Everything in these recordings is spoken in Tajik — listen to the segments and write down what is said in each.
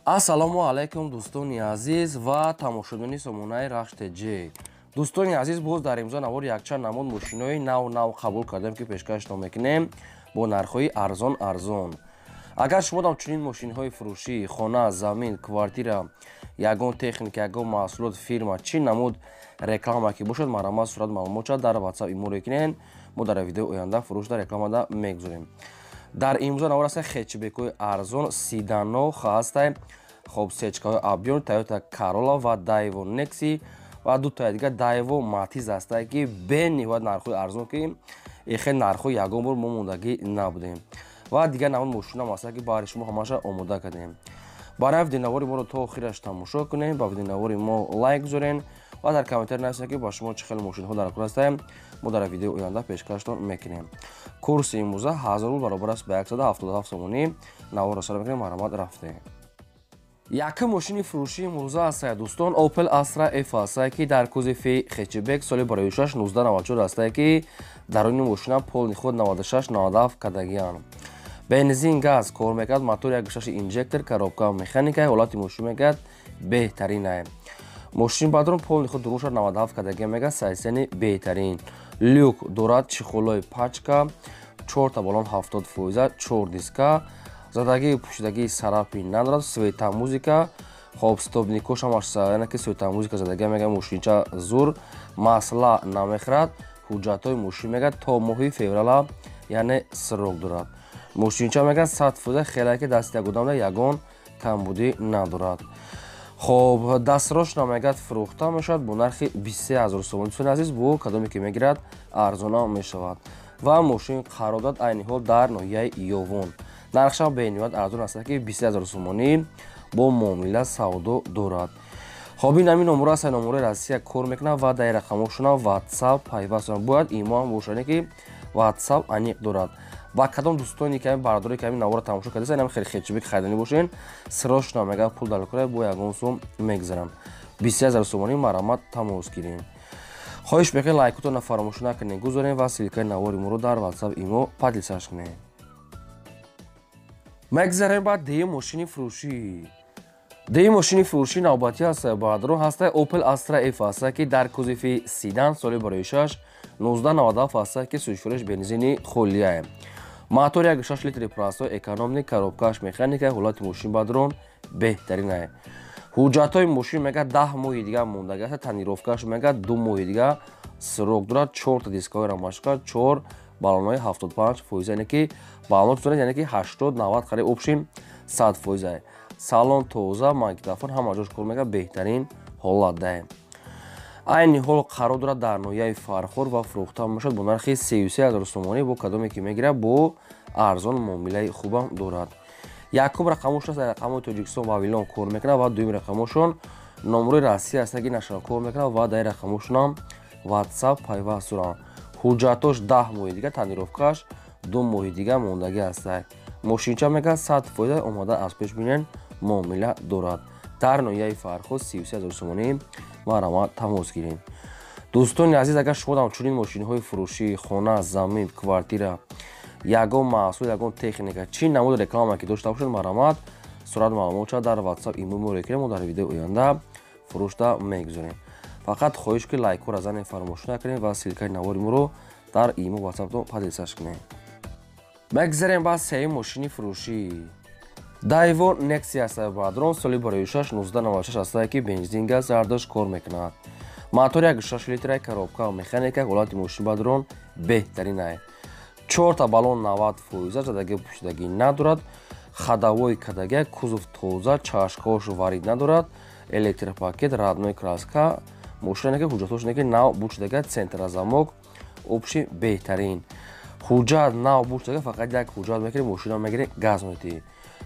Ассалому алайкум дӯстони азиз ва тамошобини сомонаи Рахш.TG. Дӯстони азиз, боз дар имзо навори якчанд намуд мошинои нав қабул кардем ки пешкашро мекунем бо нархҳои арзон. Агар шумо дам чунин мошинҳои фурӯшӣ, хона, замин, квартира, ягон техника, ягон маҳсулот, фирма, чӣ намуд реклама ки бошад, маромад сурат маълумотша дар WhatsApp иморо кунед, мо дар видеои оянда фурӯшда рекламада мегузорем. Дар имзо навор аст хетчбекҳои арзон, седано хастай, хоб сечкаҳои абёр, Toyota Corolla ва Daewoo Nexi ва дутаи дигар Daewoo Matiz астае ки бениҳоят нархҳои арзон ки ихел нархҳои ягон бор мо мондагӣ набудем. Ва дигар намуд мошинаам астае ки барои шумо ҳамаша омода кардем. Барои видеонавори моро то охираш тамошо кунем, ба видеонавори мо лайк гузорен ва дар комментар нависед ки ба шумо чӣ хеле мошинҳо дар кор астае, мо дар видеои оянда пешкаштон мекунем. Курси имрӯза 1000 рубл баробар аст ба 177 сомонӣ. Наворро сар мекунем, маромад рафтем. Якум мошини фурӯшии имрӯза астае дӯстон, Opel Astra F астае ки дар кузофи хетчбек соли барои 6 1994 астае ки даруни мошина полни худ 96-97 кадагиян. Бензин, газ кор мекард, мотори 1.6 инжектор, коробка механика, ҳолати мошин мегӯяд беҳтарин ае. Мошин бадрон полни худ 97 кадагия мегӯяд, сайсени беҳтарин. Люк дорад, чихолои пачка, 4 та балон 70%, 4 диска, задагии пӯшидагии сарафи надорад, светомузика, хоб стопникош ҳамаш яъне ки светомузика задагия мегӯяд мошинча зур, масъала намехӯрад, ҳуҷҷатҳои мошин мегӯяд то моҳи феврала, яъне срок дорад. Мошинча мегӯяд 100% хелае ки дасти як одам ягон камбудӣ надорад. Хоб дастрошна мегӯяд фурӯхта мешавад бо нархи 23 000 сомон. Дӯстони азиз, бо кадоме ки мегирад арзона мешавад ва мошин қарор дорад айни ҳол дар ноҳияи Ёвон. Нархша бениҳоят арзон астае ки 23 000 сомонӣ бо муомила савдо дорад. Хоб ин ҳамин номуро астае, номурои Россия кор мекунад ва дар рақамошона WhatsApp пайваст дорад. Бояд имо ҳам бошане ки WhatsApp аниқ дорад. Ба кадом дӯстони ки бардори ки навора тамошо кардеса, ин хеле хетчбек харидани бошен, срочно мегӯяд пул дар кора бо ягон сум мегзарам. 23 000 сомонӣ маромад тамос гирем. хоҳиш мекунем лайкотонро фаромӯш накунед, гузорем ва силкаи навори моро дар WhatsApp имо падисаш кунед. мегзарем ба деюм мошини фурӯшӣ. Деюм мошини фурӯшӣ навбатӣ астае, баъдро астае Opel Astra F астае ки дар кузофи седан соли барои 6 1997 астае ки сӯзишвориш бензини холияе. Мотори 1.6 литри простой экономник, коробкааш механика, ҳолати мошин бадрон беҳтарин ае. ҳуҷҷатҳои мошин мегӯяд 10 моҳи дига мондаги аст, танировкааш мегӯяд 2 моҳи дига срок дорад, 4 та дискаҳои рамашка, 4 баллонҳои 75%, яъне ки баллонот дорад, яъне ки 80-90 қариб обшим 100% ае. Салон тоза, магнитофон ҳама ҷош кор мегӯяд беҳтарин ҳолат дае. айни ҳол қарор дорад дар ноҳияи Фархор ва фурӯхта мешавад бо нархи 33 000 сомонӣ бо кадоме ки мегирад бо арзон муомилаи хубам дорад. Якум рақамошон аст, рақамои Тоҷикистон Вавилон кор мекунад ва дуюм рақамошон номурои Россия аст ки нашон кор мекунад ва дар рақамошонам WhatsApp пайваст дорад. ҳуҷҷатош 10 моҳи дига, танировкааш 2 моҳи дига мондаги астае. мошинча мегӯяд 100% омода аз пеш бинен муомила дорад. дар ноҳияи Фархор 33 000 сомонӣ маромад тамос гирем. дӯстони азиз, агар шумо дам чунин мошинҳои фурӯшӣ, хона, замин, квартира, ягон маҳсул, ягон техника, чӣ намуд реклама ки дошта бошад, маромад сурат маълумотша дар WhatsApp имо моро кунем, мо дар видеои оянда фурӯшда мегузорем. фақат хоҳиш ки лайкҳоро занед, фаромӯш накунед ва силкаи навори моро дар имо WhatsApp падисаш кунед. мегзарем ба сеюм мошини фурӯшӣ. Daewoo Nexi астае, баъдрон соли барои 6 1996 астае ки бензин, газ зардош кор мекунад. мотори 1.6 литра, коробка механика, ҳолати мошин бадрон беҳтарин ае. 4 та балон 90%, задаги пӯшидагӣ надорад, хадавои кадагия, кузов тоза, чашкаош варид надорад, электропакет, родной краска, мошине ки ҳуҷҷатош не ки нав бӯшидагия, центразамок обши беҳтарин. ҳуҷҷат нав бӯшидагия, фақат як ҳуҷҷат мекунем, мошина мегирем газноти.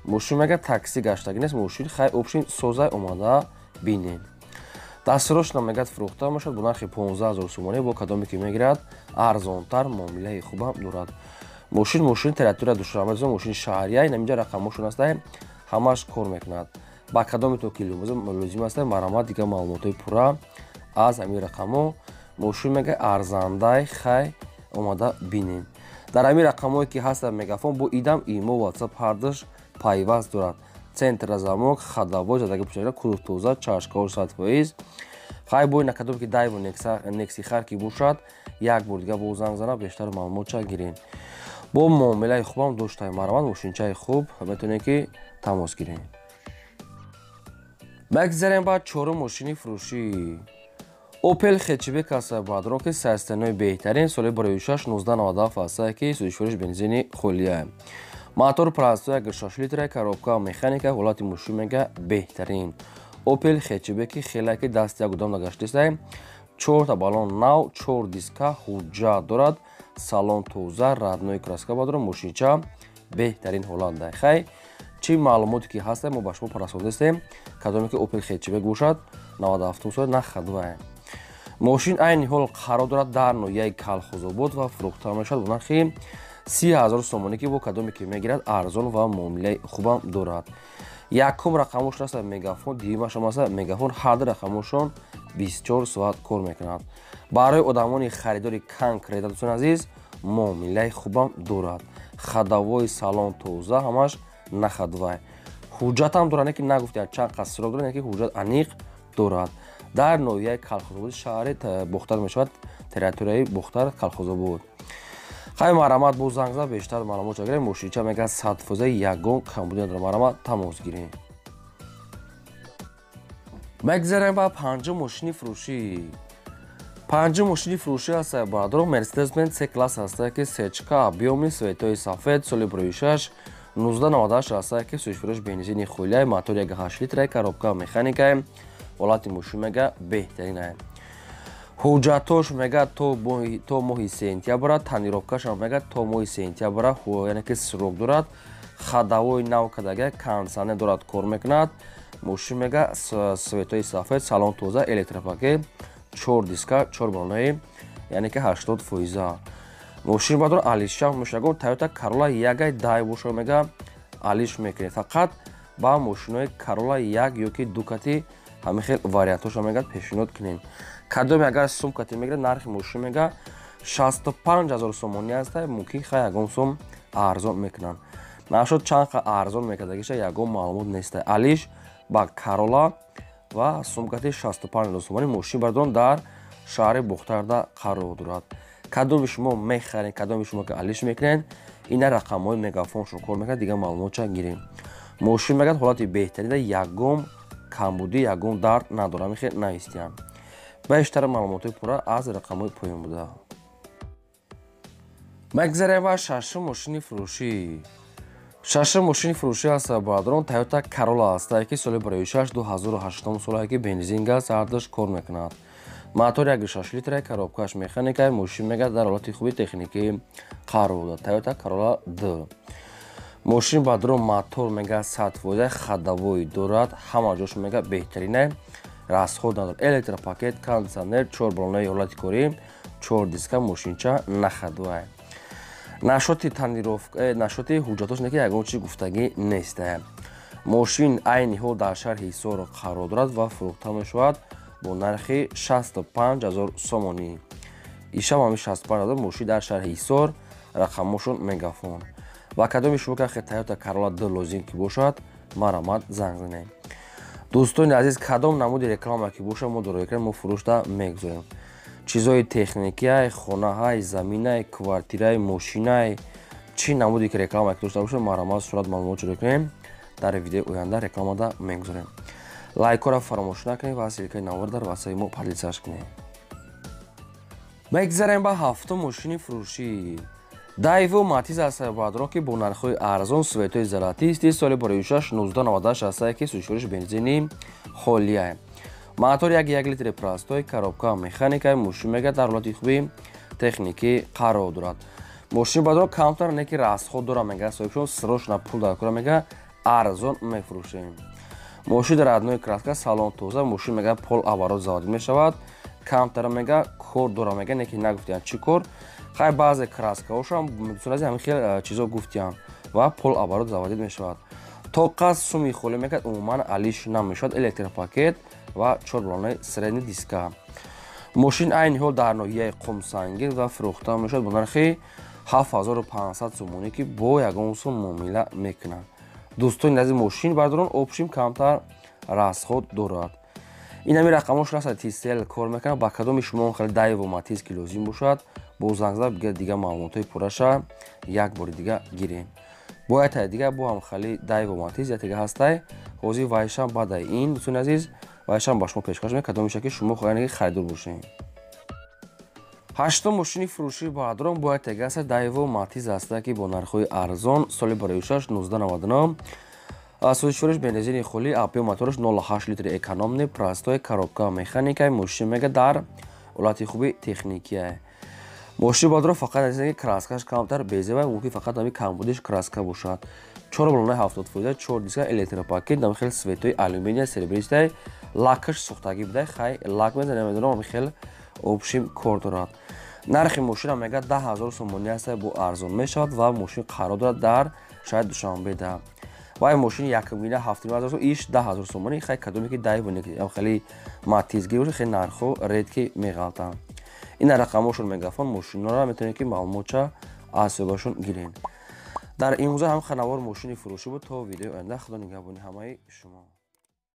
мошин мегӯяд такси гаштагӣ нест, мошин хай обшин созай омада бинем. дастирошна мегӯяд фурӯхта мешавад бо нархи 15 000 сомонӣ бо кадоме ки мегирад арзонтар, муомилаи хубам дорад. мошин территория душвармезон, мошини шаҳрия, ин ҳаминҷа рақамошон астае, ҳамаш кор мекунад. ба кадоме то ки лозим астае, маромад дига маълумотҳои пурра аз ҳамин рақамо. мошин мегӯяд арзандаи хай омада бинем. дар ҳамин рақамое ки ҳаста мегафон бо идам имо WhatsApp ҳардаш пайваст дорад. центра замок, ходовой, задаги пушагира, куртуза, чашка, сатфоиз. Хай бой накадом ки дайво некси хар ки бошад, як бор дига бо занг зана бештар маълумотша гирен. Бо муомилаи хубам доштаи марамад, мошинчаи хуб метавонед ки тамос гирен. Мегзарем ба чорум мошини фурӯшӣ. Opel хечибек аст баъдро ки састанои беҳтарин соли барои 1697 аст ки судишвориш бензини холия. Мотор пласту 1.6 литра, коробка механика, ҳолати мошинага беҳтарин. Opel хечибеки хелаки дасти ягудам нагаштаст. 4 та балон нав, 4 диска ҳуҷҷат дорад, салон тоза, раднои краска баъдро мошинча беҳтарин ҳолат дай. Хай чӣ маълумоте ки ҳаст мо ба шумо парасондастем, кадоме ки Opel хечибек бошад 97 сол нахадвай. ماشین عین حال قرار دارد در نوعی کالخوزآباد و فروخته میشود با نرخ 30,000 سومانی که با کدامی که میگیرد ارزان و معامله خوبم دارد. یکم رقمش است مگافون، دیگه‌اش هم است مگافون. هر دو رقمشون 24 ساعت کار میکنند. برای آدمانی خریداری کنکریت دوستان عزیز معامله خوبم دارد. خداوای سالن توزه همش نخدوای. حجت هم دارند که نگفتن چند قصر دارند که حجت انیق دارد. در نوعی کالخوزآباد شهر بختر میشود تریتوریای بختر کالخوزآباد. خیلی مرامت با زنگ زد بیشتر معلومات چه گیریم ماشینچه میگه صدفوزه یگان کمبودی در مرامت تماس گیریم. مگذاریم با پنجم ماشینی فروشی. پنجم ماشینی فروشی است برادر مرسدس بنز سی کلاس است که سچکا بیومی سویتوی سفید سالی برویشش 1998 است که سویش فروش بنزینی خولیای موتور 1.8 لیتر коробка механика ҳолати мошин мега беҳтарин аст. ҳуҷҷатош мега то моҳи сентябр, танировкаш мега то моҳи сентябр, яъне ки срок дорад. хадавои нав кадага кансане дорад кор мекунад. мошин мега светои сафед, салон тоза, электропакет, 4 диска, 4 балонаи, яъне ки 80%. мошин бадро алишам мешагон Toyota Corolla 1.2 боша мега алиш мекунед. фақат ба мошинои Corolla 1 ёки Ducati ҳамин хел вариантоша мегӯяд пешниҳод кунем. кадоме агар сумкати мегирад нархи мошин мега 65,000 сомонӣ аст, мумкин ха ягон сом арзон мекунанд. нашуд чанд ха арзон мекардагиша ягон маълумот нест. алиш ба Corolla ва сумкати 65,000 сомонӣ мошин бардон дар шаҳри бухтарда қарор дорад. кадоми шумо мехаред, кадоми шумо ки алиш мекунед, ина рақамҳои мегафоншон кор мекунад, дигар маълумотша гирем. мошин мегӯяд ҳолати беҳтарида ягон камбудӣ, ягон дард надорад, мехел наистиям. бештар маълумоти пурра аз рақамҳои поён буда. мегзарем ба шашум мошини фурӯшӣ. шашум мошини фурӯшӣ аст баъдрон Toyota Corolla аст ки соли барои 2008 сол ки бензин газ ардаш кор мекунад. мотор 1.6 литра, коробкаш механика, мошин мега дар ҳолати хуби техникӣ қарор дорад. Toyota Corolla D. мошин баъдро мотор мега 100% хадавои дорад, ҳама ҷош мега беҳтарин, расход надорад. электропакет, кондитсионер, 4 балонаи ҳолати корӣ, 4 диска, мошинча нахадвай. нашоти танировка, нашоти ҳуҷҷатош не ки ягон чиз гуфтагӣ нест. мошин айни ҳол дар шаҳри Ҳисор қарор дорад ва фурӯхта мешавад бо нархи 65,000 сомонӣ. ишам ҳамин 65,000 мошин дар шаҳри Ҳисор рақамошон мегафон. ва кадоми шумо ки Toyota Corolla D лозим ки бошад, марамат занг занед. дӯстони азиз, кадом намуди реклама ки бошад мо дорои кардем, мо фурӯшта мегузорем. чизҳои техникияи хонаҳаи заминаи квартираи мошинаи чӣ намуди ки реклама ки дошта бошад, марамат сурат маълумот ҷудо кунем. дар видеои оянда рекламада мегузорем. лайкҳоро фаромӯш накунед ва силкаи навор дар васаи мо подписаш кунед. мегзарем ба ҳафтум мошини фурӯшӣ. Daewoo Matiz аст баъдро ки бо нархҳои арзон светои золотисти соли барои 1998 аст ки сӯзишвориш бензини холия. мотор 1 литри простой, коробка механика, мошин мега дар ҳолати хуби техникӣ қарор дорад. мошин баъдро камтар не ки расход дора мега соҳибшон срочна пул дар кора мега арзон мефурӯшем. мошин дар раднои краска, салон тоза, мошин мега пол оборот заводид мешавад. камтар мега кор дора мега не ки нагуфтиян чӣ кор. хай баъзе краскаҳошам мисолази ҳамин хел чизо гуфтиян ва пол оборот заводид мешавад. то қад суми холӣ мекард умуман алиш намешавад. электропакет ва 4 балонаи средни диска. мошин айни ҳол дар ноҳияи қумсангир ва фурӯхта мешавад бо нархи 7500 сомонӣ ки бо ягон сум муомила мекунанд. дӯстони назди мошин бардорон, опшим камтар расход дорад. ин ҳамин рақамошро ҳаст TCL кор мекунад. ба кадоми шумо хеле даеву матиз ки лозим бошад, бо занг зад дига маълумотои пурраша як бори дига гирем. бо ятае дига бо ҳам хеле даеву матиз ятига ҳастай. ҳозир вайшам баъдаи ин дӯстони азиз вайшам ба шумо пешкаш мекунам кадомиша ки шумо хоҳед харидор бошед. ҳаштум мошини фурӯшии баъдорон бо ятига ҳаст даеву матиз ҳаста ки бо нархҳои арзон соли барои 6 1999 асосишвориш бензини холӣ объем мотораш 0,8 литри экономни простой коробка механикаи мошин мега дар ҳолати хуби техникия. мошини баъдорон фақат аз краскаш камтар безева мумкин фақат ами камбудиш краска бошад. 4 балонаи 70%, 4 диска электропакет, нам хел светои алюминия серебристай, лакаш сухтагӣ бидай, хай лак мезанем медонам ами хел опшим кор дорад. нархи мошина мега 10,000 сомонӣ аст, бо арзон мешавад ва мошин қарор дорад дар шаҳри Душанбеда. вай мошини якумина 7,000 иш 10,000 сомонӣ, хай кадоме ки дайвоне ам хеле матизгир боша, хеле нархҳо редки меғалтанд. ин рақамошон мегафон мошинҳоро метавонед ки маълумотша аз ёбашон гирен. дар имрӯза ҳам ханавор мошини фурӯшӣ буд. то видеои оянда худо нигаҳбони ҳамаи шумо.